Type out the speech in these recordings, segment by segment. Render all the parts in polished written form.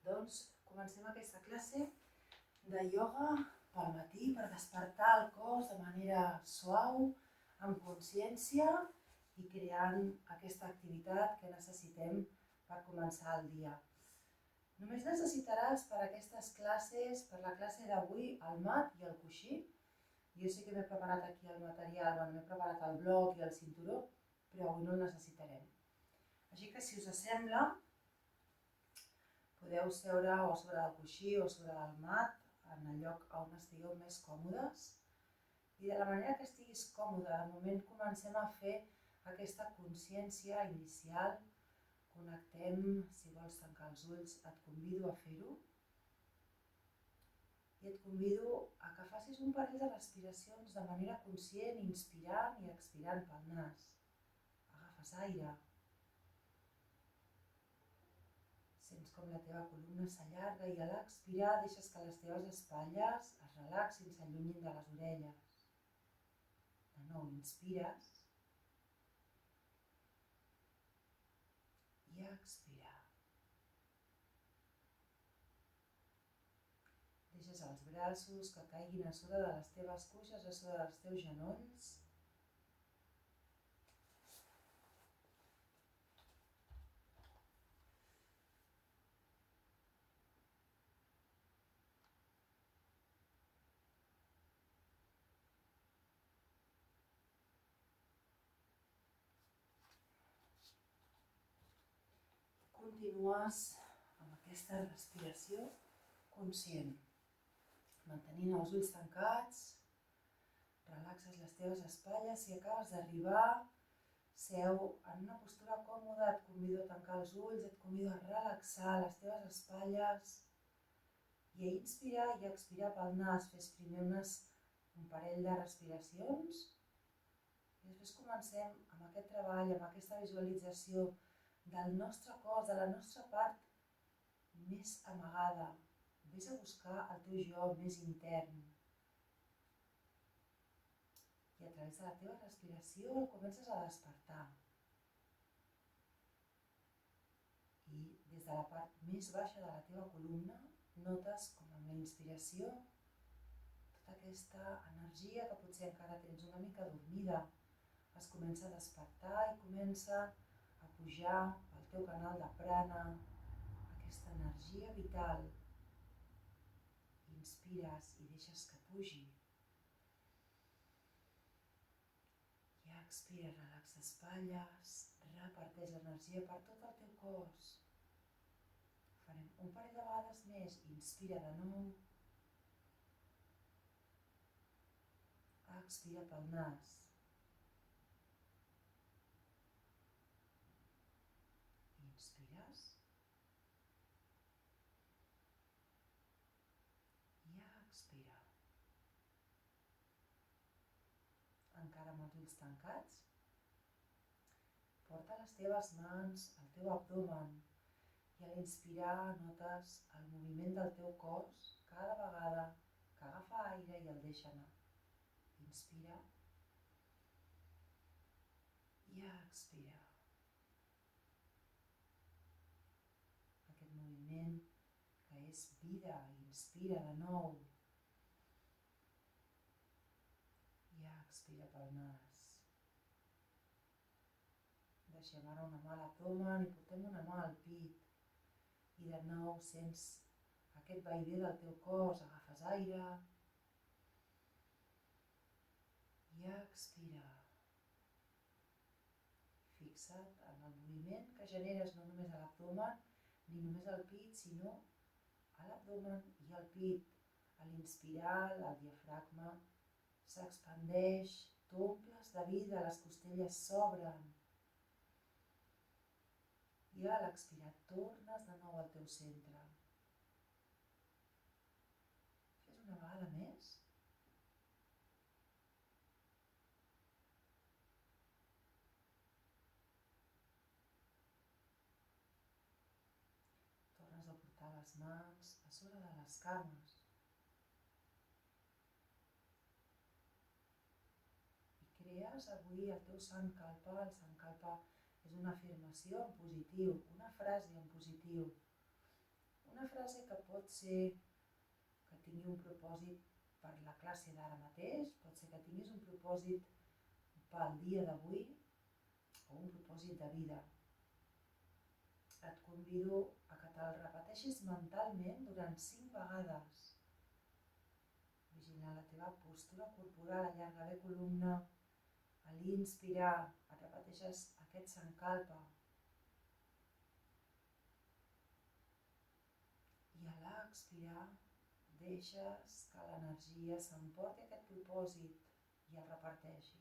Doncs comencem aquesta classe de ioga pel matí per despertar el cos de manera suau, amb consciència i creant aquesta activitat que necessitem per començar el dia. Només necessitaràs per aquestes classes, per la classe d'avui, el mat i el coixí. Jo sí que m'he preparat aquí el material, m'he preparat el bloc i el cinturó, però avui no el necessitarem. Així que, si us sembla, podeu seure o sobre el coixí o sobre el mat, en el lloc on estigueu més còmodes. I de la manera que estiguis còmode, de moment comencem a fer aquesta consciència inicial. Connectem, si vols tancar els ulls, et convido a fer-ho. I et convido a que facis un parell de respiracions de manera conscient, inspirant i expirant pel nas. Agafes aire. Sents com la teva columna s'allarga i a l'expirar deixes que les teves espatlles es relaxin, s'allunyin de les orelles. De nou, inspires i a expirar. Deixes els braços que caiguin a sobre de les teves cuixes, a sobre dels teus genolls. Continues amb aquesta respiració conscient, mantenint els ulls tancats, relaxes les teves espatlles. Si acabes d'arribar, seu en una postura còmoda, et convido a tancar els ulls, et convido a relaxar les teves espatlles i a inspirar i a expirar pel nas. Fes primer un parell de respiracions i després comencem amb aquest treball, amb aquesta visualització del nostre cos, de la nostra part més amagada. Ves a buscar el teu jo més intern. I a través de la teva respiració el comences a despertar. I des de la part més baixa de la teva columna notes com amb la inspiració tota aquesta energia que potser encara tens una mica dormida es comença a despertar i comença a pujar pel teu canal de prana, aquesta energia vital. Inspires i deixes que pugi. I expira, relaxa espatlles, reparteix l'energia per tot el teu cos. Farem un parell de vegades més. Inspira de nou. Expira pel nas. Inspires. I expira. Encara amb els ulls tancats. Porta les teves mans al teu abdomen i a l'inspirar notes el moviment del teu cos cada vegada que agafa aire i el deixa anar. Inspira i expira. Aquest moviment que és vida. Inspira de nou i expira pel nas. Deixem ara una mà a l'abdomen i portem una mà al pit. I de nou sents aquest vaivé del teu cos. Agafes aire i expira. Fixa't en el moviment que generes no només a l'abdomen ni només al pit, sinó a l'abdomen i al pit. A l'inspirar, el diafragma s'expandeix, t'omples de vida, les costelles s'obren. I a l'expirar tornes de nou al teu centre. Fes una vegada més. Tornes a portar les mans a sobre de les cames. I crees avui el teu sankalpa. El sankalpa és una afirmació en positiu, una frase en positiu. Una frase frase que pot ser que tingui un propòsit per la classe d'ara mateix, pot ser que tinguis un propòsit pel dia d'avui o un propòsit de vida. Et convido a que te'l repeteixis mentalment durant 5 vegades. Vigila la teva postura corporal, allarga bé columna. A l'inspirar et repeteixes aquest sankalpa. I a l'expirar deixes que l'energia s'emporti aquest propòsit i el reparteixi.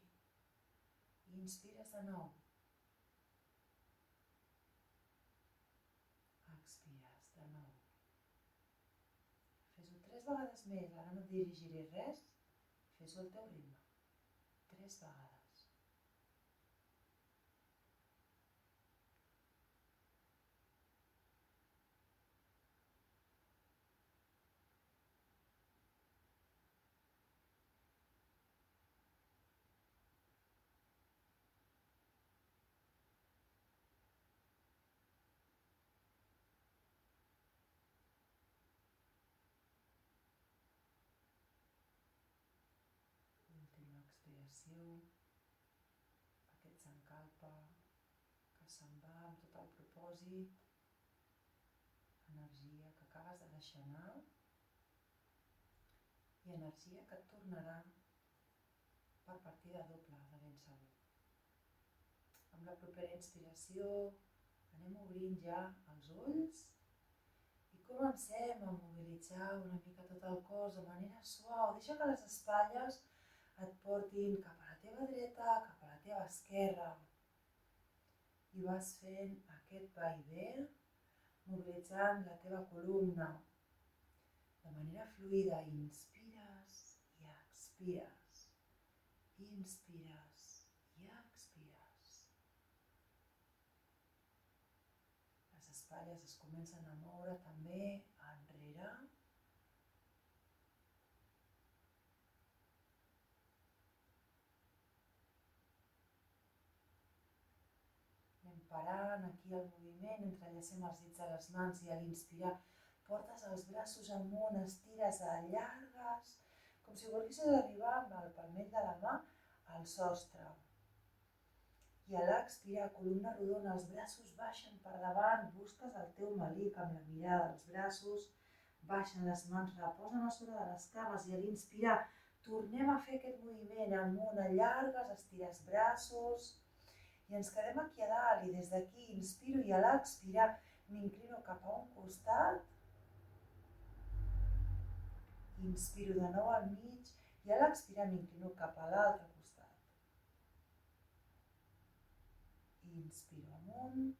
Inspires de nou. Expires de nou. Fes-ho 3 vegades més, ara no et dirigiré res, fes-ho al teu ritme. 3 vegades. Última expiració, aquest sankalpa que se'n va amb tot el propòsit, energia que acabes de deixar anar i energia que et tornarà per partida doble, de ben segur. Amb la propera inspiració anem obrint ja els ulls i comencem a mobilitzar una mica tot el cos de manera suau. Deixa que les espatlles et portin cap a la teva dreta, cap a la teva esquerra. I vas fent aquest vaivé, mobilitzant la teva columna de manera fluida. Inspires i expires. Inspires i expires. Les espatlles es comencen a moure també enrere. Anem parant aquí el moviment, entrellacem els dits de les mans i a l'inspirar portes els braços amunt, estires, allargues, com si volguessis arribar amb el palmell de la mà al sostre. I a l'expirar, columna rodona, els braços baixen per davant, busques el teu melic amb la mirada, els braços baixen, les mans reposen a sobre de les cames i a l'inspirar tornem a fer aquest moviment amunt, allargues, estires braços i ens quedem aquí a dalt i des d'aquí inspiro i a l'expirar m'inclino cap a un costat, inspiro de nou al mig i a l'expirar m'inclino cap a l'altre costat. Inspiro amunt,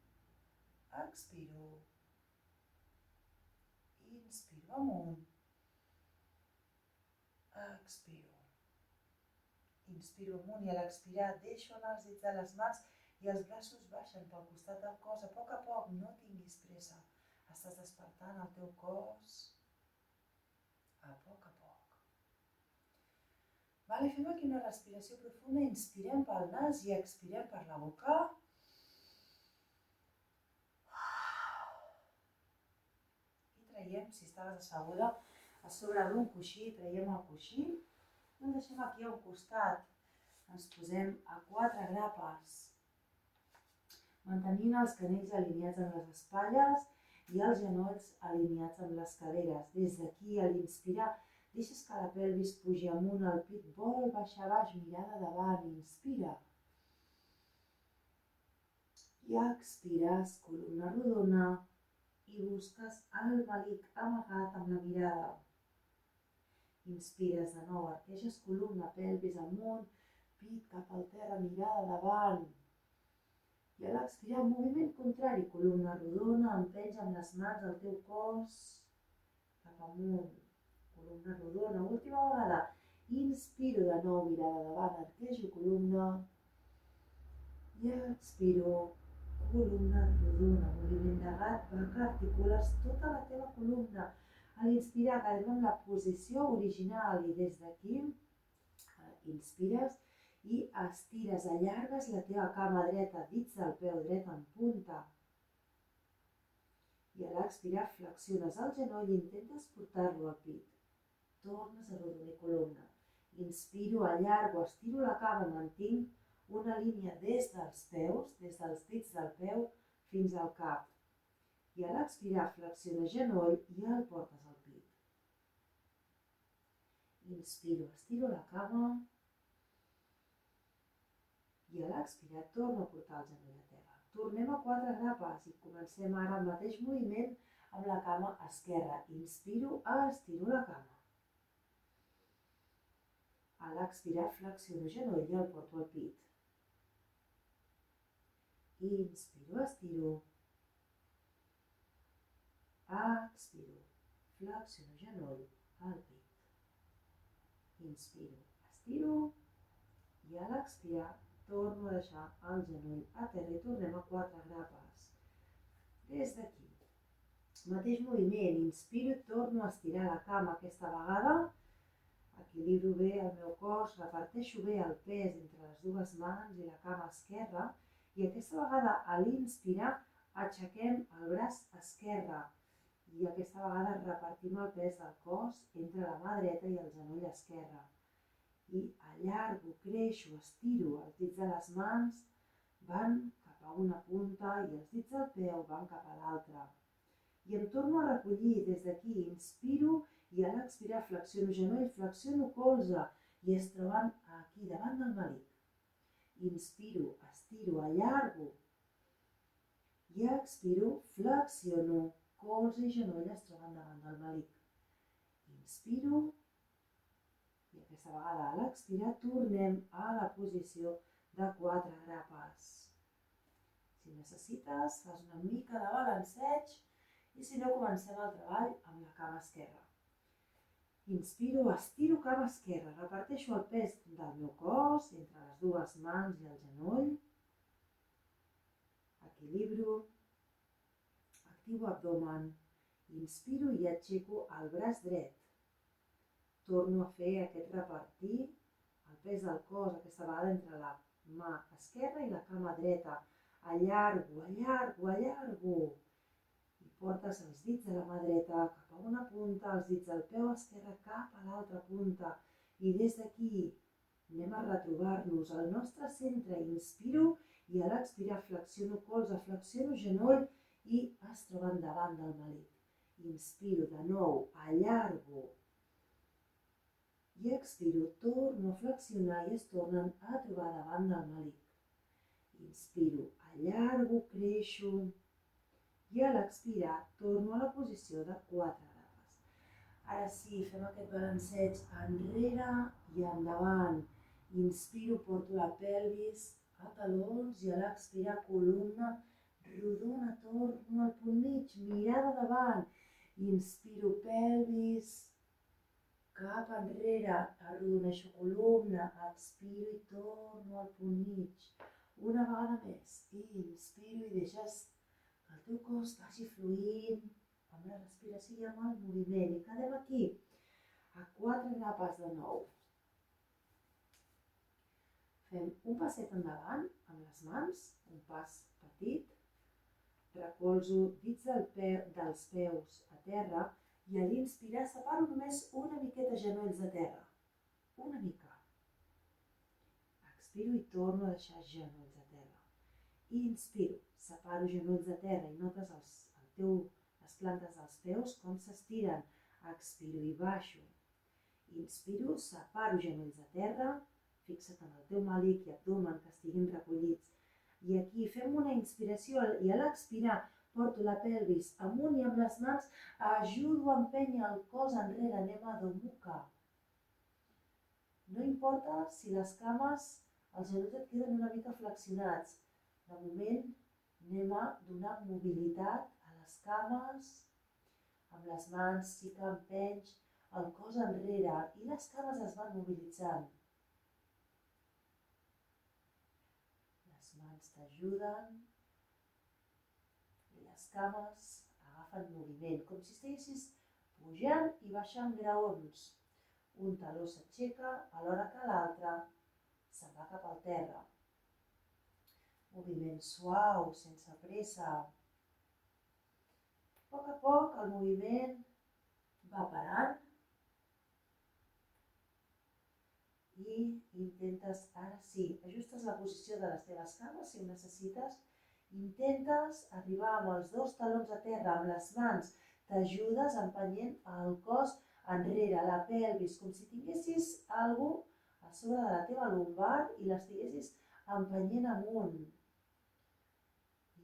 expiro, inspiro amunt, expiro. Inspiro amunt i a l'expirar deixo anar els dits de les mans i els braços baixen pel costat del cos. A poc, no tinguis pressa. Estàs despertant el teu cos a poc. Vale, fem aquí una respiració profunda. Inspirem pel nas i expirem per la boca. I traiem, si estaves asseguda, a sobre d'un coixí, traiem el coixí. I el deixem aquí a un costat. Ens posem a 4 grapes, mantenint els canells alineats amb les espatlles i els genolls alineats amb les caderes. Des d'aquí, a l'inspirar, deixes que la pelvis pugi amunt, el pit vol baixar baix, mirada davant, inspira. I expires, columna rodona, i busques el melic amagat amb la mirada. Inspires de nou, arqueixes columna, pelvis amunt, pit cap al terra, mirada davant. I a l'expirar, moviment contrari, columna rodona, empenys amb les mans al teu cos, cap amunt, columna rodona. Última vegada, inspiro de nou, mirada davant, arqueixo columna. I expiro, columna rodona, moviment de gat, vaca, articules tota la teva columna. A l'inspirar quedem en la posició original i des d'aquí inspires i estires, allargues la teva cama dreta, dits del peu dret en punta. I a l'expirar flexiones el genoll i intentes portar-lo al pit. Tornes a arrodonir columna. Inspiro, allargo, estiro la cama, mantinc una línia des dels peus, des dels dits del peu fins al cap. I a l'expirar flexiones genoll i el portes al pit. Inspiro, estiro la cama. I a l'expirar torno a portar el genoll a terra. Tornem a 4 grapes i comencem ara el mateix moviment amb la cama esquerra. Inspiro, estiro la cama. A l'expirar flexiono genoll i el porto al pit. Inspiro, estiro. Expiro, flexiono genoll al pit. Inspiro, estiro i a l'expirar torno a deixar el genoll a terra i tornem a 4 grapes. Des d'aquí. Mateix moviment, inspiro, torno a estirar la cama aquesta vegada. Equilibro bé el meu cos, reparteixo bé el pes entre les dues mans i la cama esquerra i aquesta vegada a l'inspirar aixequem el braç esquerre i aquesta vegada repartim el pes del cos entre la mà dreta i el genoll esquerre. I allargo, creixo, estiro, els dits de les mans van cap a una punta i els dits del peu van cap a l'altra. I em torno a recollir des d'aquí, inspiro i a l'expirar flexiono genoll, flexiono colze i es troben aquí davant del melic. Inspiro, estiro, allargo i expiro, flexiono, colze i genoll es troben davant del melic. Inspiro. I aquesta vegada a l'expirar tornem a la posició de 4 grapes. Si necessites, fas una mica de balanceig i si no, comencem el treball amb la cama esquerra. Inspiro, estiro cama esquerra, reparteixo el pes del meu cos entre les dues mans i el genoll. Equilibro, activo abdomen, inspiro i aixeco el braç dret. Torno a fer aquest repartir el pes del cos, aquesta vegada entre la mà esquerra i la cama dreta. Allargo, allargo, allargo. I portes els dits de la mà dreta cap a una punta, els dits del peu esquerre cap a l'altra punta. I des d'aquí anem a retrobar-nos al nostre centre. Inspiro i a l'expirar flexiono colze, flexiono genoll i es troben davant del melic. Inspiro de nou, allargo. I expiro, torno a flexionar i es tornen a trobar davant del melic. Inspiro, allargo, creixo i a l'expirar torno a la posició de 4 grapes. Ara sí, fem aquest balanceig enrere i endavant. Inspiro, porto la pelvis a talons i a l'expirar columna rodona, torno al punt mig, mirada davant. Inspiro, pelvis cap enrere, arrodoneixo columna, expiro i torno al punt mig. Una vegada més, inspiro i deixes que el teu cos vagi fluint amb la respiració i amb el moviment. I quedem aquí, a 4 grapes de nou. Fem un passet endavant amb les mans, un pas petit. Recolzo dits dels peus a terra i a l'inspirar separo només una miqueta genolls de terra. Una mica. Expiro i torno a deixar genolls de terra. Inspiro, separo genolls de terra i notes les plantes dels peus com s'estiren. Expiro i baixo. Inspiro, separo genolls de terra, fixa't en el teu melic i abdomen que estiguin recollits. I aquí fem una inspiració i a l'expirar porto la pelvis amunt i amb les mans ajudo a empènyer el cos enrere, anem a Adho Mukha. No importa si les cames, els genolls et queden una mica flexionats. De moment anem a donar mobilitat a les cames, amb les mans sí que empenys el cos enrere i les cames es van mobilitzant. Les mans t'ajuden i les cames agafen moviment, com si estiguessis pujant i baixant graons. Un taló s'aixeca alhora que l'altre se'n va cap al terra. Moviment suau, sense pressa. A poc el moviment va parant i intentes, ara sí, ajustes la posició de les teves cames si ho necessites, intentes arribar amb els dos talons a terra, amb les mans, t'ajudes empenyent el cos enrere, la pelvis, com si tinguessis alguna cosa a sobre de la teva lumbar i l'estiguessis empenyent amunt.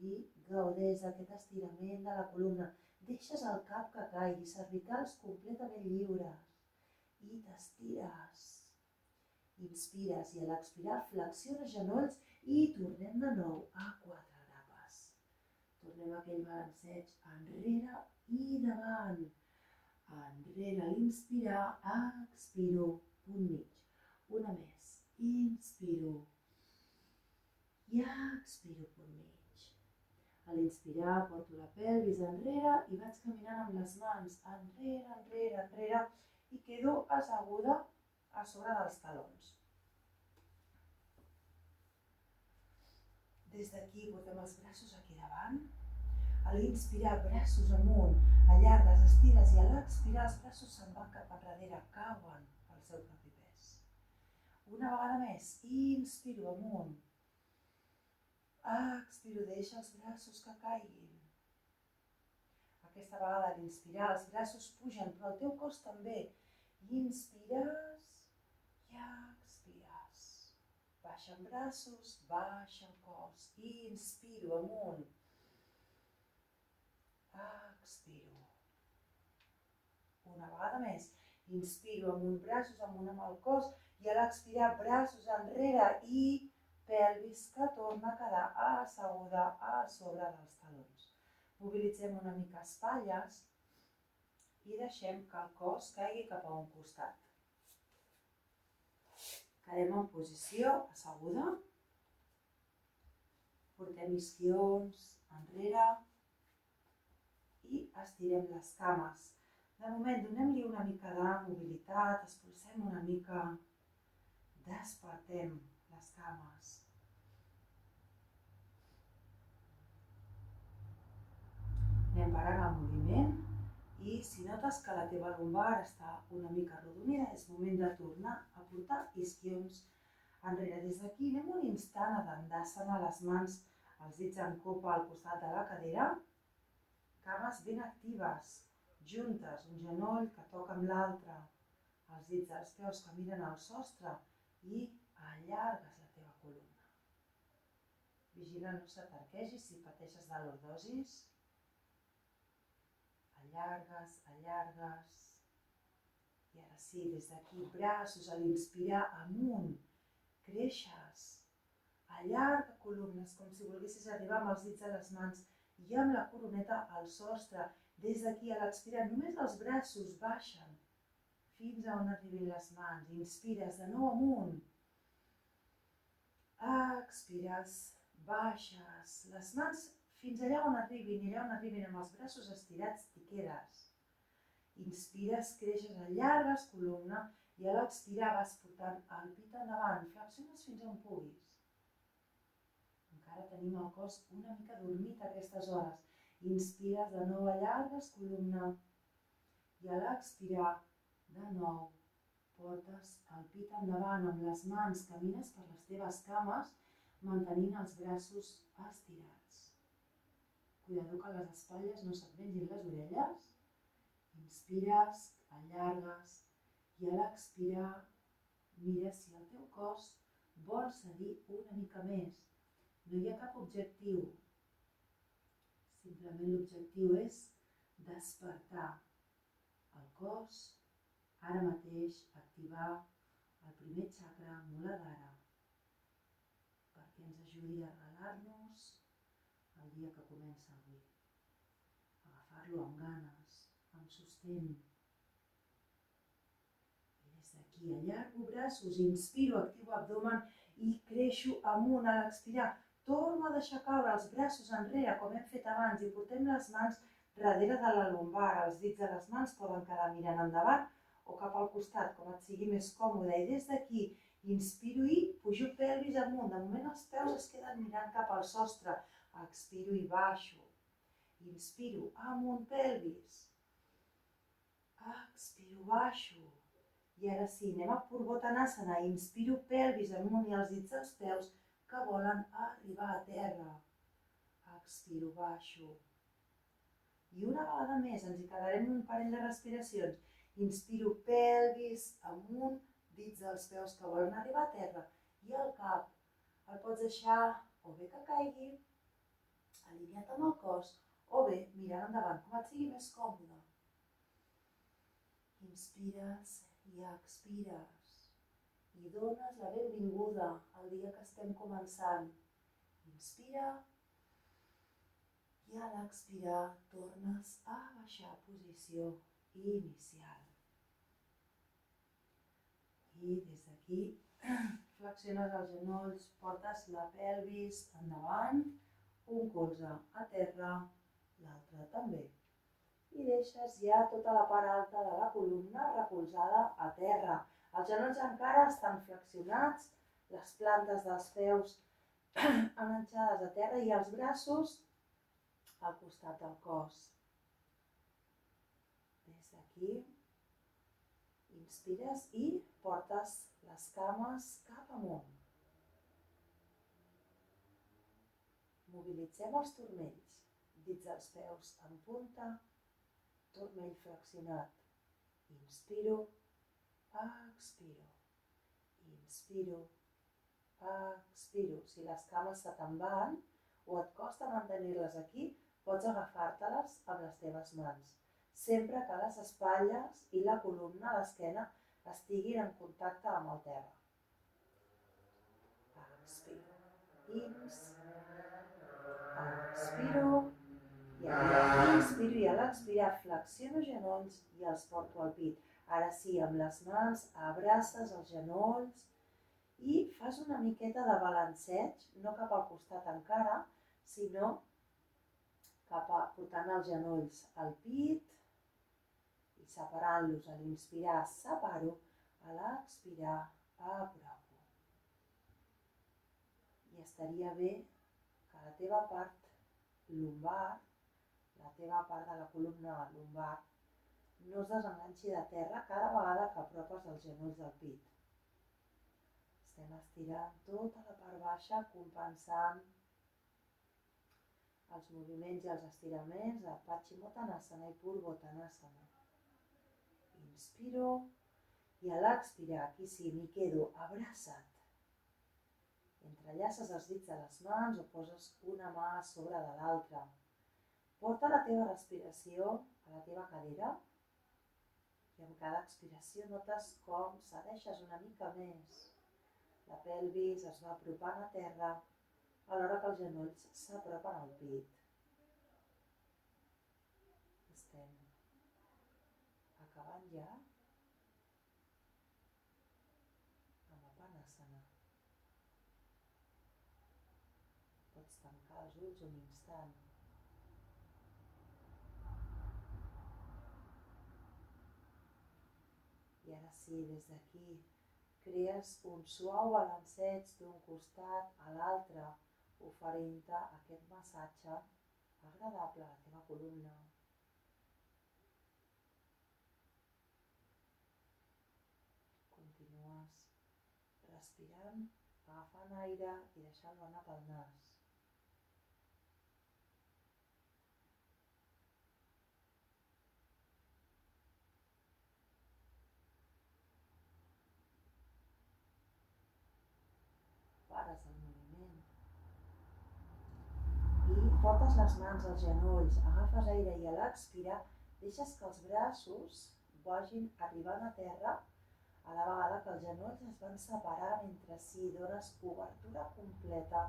I gaudeix d'aquest estirament de la columna. Deixes el cap que caigui, cervicals completament lliures. I t'estires. Inspires i a l'expirar flexiones genolls i tornem de nou a 4 grapes. Tornem a aquell balanceig enrere i davant. Enrere a l'inspirar, expiro, punt mig. Una més, inspiro i expiro, punt mig. A l'inspirar porto la pelvis enrere i vaig caminant amb les mans enrere, enrere, enrere i quedo asseguda a sobre dels talons. Des d'aquí portem els braços aquí davant. A l'inspirar, braços amunt, allargues, estires i a l'expirar els braços se'n van cap enrere, cauen pel seu propi pes. Una vegada més, inspiro amunt. Expiro, deixa els braços que caiguin. Aquesta vegada a l'inspirar els braços pugen, però el teu cos també. Inspires i expires. Baixen braços, baixa el cos. Inspiro amunt. Expiro. Una vegada més. Inspiro amunt, braços amunt amb el cos i a l'expirar braços enrere i pelvis que torna a quedar asseguda a sobre dels talons. Mobilitzem una mica espatlles i deixem que el cos caigui cap a un costat. Quedem en posició asseguda. Portem isquions enrere i estirem les cames. De moment donem-li una mica de mobilitat, expulsem una mica, despertem les cames. Anem parant el moviment i si notes que la teva lumbar està una mica arrodonida, és moment de tornar a portar isquions enrere. Des d'aquí anem un instant a Dandasana, les mans, els dits en copa al costat de la cadera, cames ben actives, juntes, un genoll que toca amb l'altre, els dits dels peus que miren al sostre i allargues la teva columna. Vigila no se t'arquegis si pateixes de lordosis. Allargues, allargues. I ara sí, des d'aquí, braços a l'inspirar amunt. Creixes. Allarga columnes com si volguessis arribar amb els dits de les mans i amb la coroneta al sostre. Des d'aquí, a l'expirar, només els braços baixen fins a on arribin les mans. Inspires de nou amunt. Expires, baixes les mans fins allà on arribin i allà on arribin amb els braços estirats t'hi quedes. Inspires, creixes, allargues columna i a l'expirar vas portant el pit endavant, flexiones fins on puguis. Encara tenim el cos una mica dormit a aquestes hores. Inspires de nou, allargues columna i a l'expirar de nou portes el pit endavant amb les mans, camines per les teves cames mantenint els braços estirats. Cuidado que les espatlles no se't mengin les orelles. Inspires, allargues i a l'expirar mira si el teu cos vol cedir una mica més. No hi ha cap objectiu. Simplement l'objectiu és despertar el cos, ara mateix activar el primer chakra Muladhara perquè ens ajudi a arrelar-nos el dia que comença avui. Agafar-lo amb ganes, amb sostén. I des d'aquí allargo braços, inspiro, activo abdomen i creixo amunt a l'expirar. Torno a deixar caure els braços enrere com hem fet abans i portem les mans darrere de la lumbar. Els dits de les mans poden quedar mirant endavant o cap al costat, com et sigui més còmode. I des d'aquí inspiro i pujo pelvis amunt. De moment els peus es queden mirant cap al sostre. Expiro i baixo. Inspiro amunt pelvis. Expiro, baixo. I ara sí, anem a Purvottanasana. Inspiro pelvis amunt i els dits dels peus que volen arribar a terra. Expiro, baixo. I una vegada més, ens hi quedarem un parell de respiracions. Inspiro pelvis amunt, dits dels peus que volen arribar a terra. I el cap el pots deixar o bé que caigui, alineat amb el cos, o bé mirant endavant, com et sigui més còmode. Inspires i expires. I dones la benvinguda al dia que estem començant. Inspira i a l'expirar tornes a baixar posició inicial. I des d'aquí flexiones els genolls, portes la pelvis endavant, un colze a terra, l'altre també. I deixes ja tota la part alta de la columna recolzada a terra. Els genolls encara estan flexionats, les plantes dels peus enganxades a terra i els braços al costat del cos. Des d'aquí inspires i portes les cames cap amunt. Mobilitzem els turmells, dits dels peus en punta, turmell flexionat. Inspiro, expiro. Inspiro, expiro. Si les cames se te'n van o et costa mantenir-les aquí, pots agafar-te-les amb les teves mans. Sempre que les espatlles i la columna, l'esquena, estiguin en contacte amb el terra. Expiro. Expiro. I aquí inspiro i a l'expirar flexiono genolls i els porto al pit. Ara sí, amb les mans abraces els genolls i fas una miqueta de balanceig, no cap al costat encara, sinó portant els genolls al pit i separant-los. A l'inspirar separo, a l'expirar apropo. I estaria bé que la teva part lumbar, la teva part de la columna lumbar, no es desenganxi de terra cada vegada que apropes els genolls del pit. Estem estirant tota la part baixa, compensant els moviments i els estiraments de Paschimottanasana i Purvottanasana. Inspiro i a l'expirar, aquí sí, m'hi quedo abraçat. Entrellaces els dits de les mans o poses una mà a sobre de l'altra. Porta la teva respiració a la teva cadera i amb cada expiració notes com cedeixes una mica més. La pelvis es va apropant a terra alhora que els genolls s'apropen al pit. Estem acabant ja amb Apanasana. Pots tancar els ulls un instant. I ara sí, des d'aquí, crees un suau balanceig d'un costat a l'altre, oferint-te aquest massatge agradable a la teva columna. Continues respirant, agafant aire i deixant-lo anar pel nas. Pares el moviment i portes les mans als genolls, agafes aire i a l'expirar deixes que els braços vagin arribant a terra a la vegada que els genolls es van separant entre si, dones cobertura completa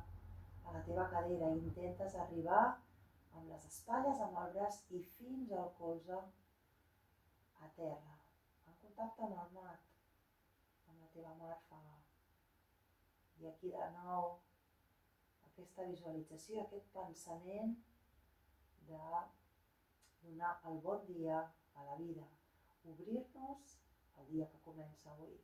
a la teva cadera i intentes arribar amb les espatlles, amb el braç i fins al colze a terra, en contacte amb el mat, amb la teva màrfaga. I aquí de nou aquesta visualització, aquest pensament de donar el bon dia a la vida, obrir-nos el dia que comença avui.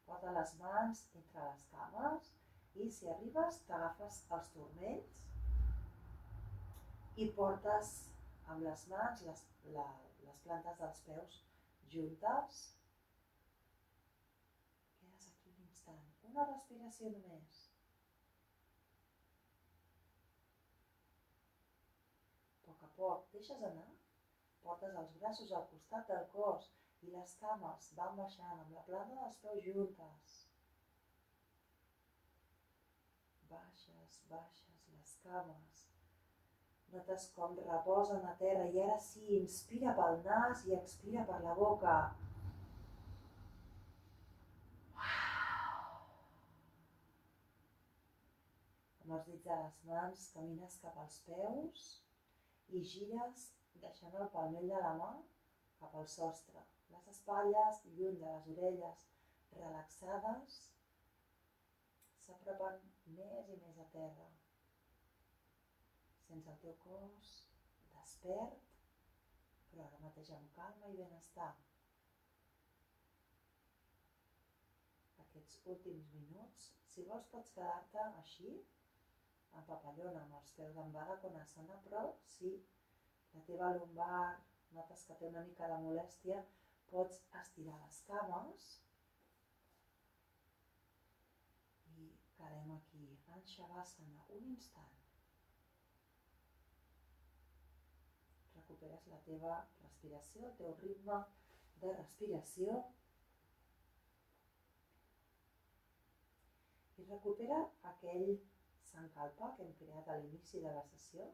Posa les mans entre les cames i si arribes t'agafes els turmells i portes amb les mans les plantes dels peus juntes. Quedes aquí un instant, una respiració només. A poc a poc deixes anar, portes els braços al costat del cos i les cames van baixant amb la planta dels peus juntes. Baixes les cames. Notes com reposen a terra i ara sí, inspira pel nas i expira per la boca. Amb els dits de les mans camines cap als peus i gires deixant el palmell de la mà cap al sostre. Les espatlles, lluny de les orelles, relaxades, s'apropen més i més a terra. Sents el teu cos despert, però ara mateix amb calma i benestar. Aquests últims minuts, si vols pots quedar-te així, en papallona, amb els peus en Baddha Konasana, però si la teva lumbar notes que té una mica de molèstia, pots estirar les cames i quedem aquí en Shavasana un instant. Recuperes la teva respiració, el teu ritme de respiració i recupera aquell sankalpa que hem creat a l'inici de la sessió.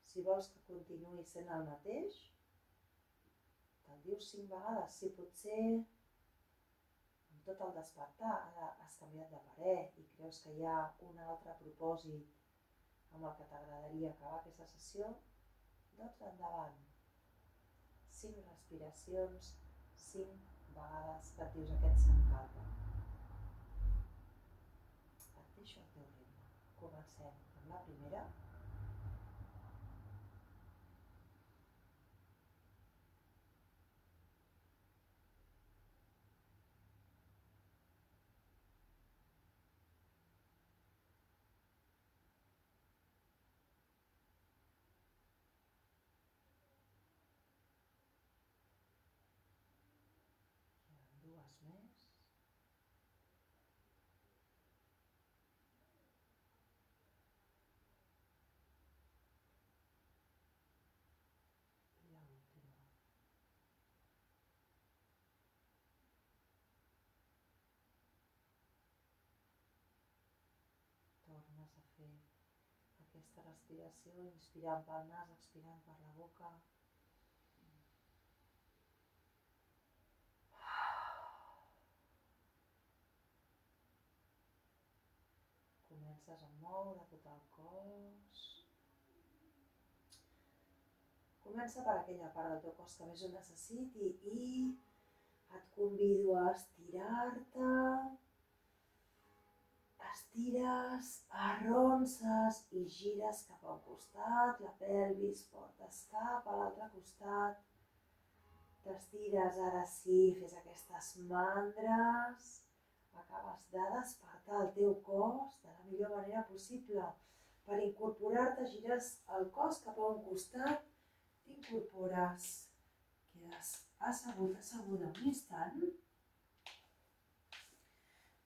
Si vols que continuï sent el mateix, te'l dius 5 vegades. Si potser amb tot el despertar ara has canviat de parer i creus que hi ha un altre propòsit amb el que t'agradaria acabar aquesta sessió, doncs endavant. 5 respiracions, 5 vegades que et dius aquest sankalpa. Et deixo el teu ritme. Comencem amb la primera. Dues més. I l'última. Tornes a fer aquesta respiració, inspirant pel nas, expirant per la boca. Comences a moure tot el cos. Comença per aquella part del teu cos que més ho necessiti i et convido a estirar-te. Estires, arronses i gires cap a un costat, la pelvis portes cap a l'altre costat. T'estires, ara sí, fes aquestes mandres. Acabes de despertar el teu cos de la millor manera possible. Per incorporar-te, gires el cos cap a un costat, t'incorpores, quedes assegut, asseguda un instant.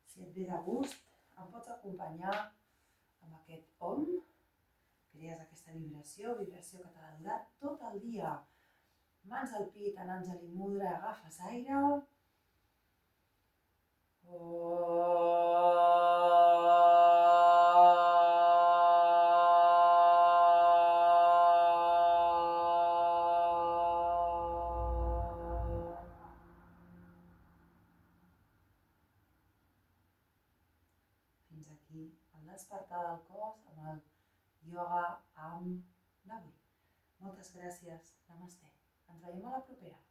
Si et ve de gust, em pots acompanyar amb aquest om. Crees aquesta vibració que t'ha de durar tot el dia. Mans al pit, en Anjali Mudra, agafes aire. Fins aquí el despertar del cos amb el ioga am d'avui. Moltes gràcies. Namasté. Ens veiem a la propera.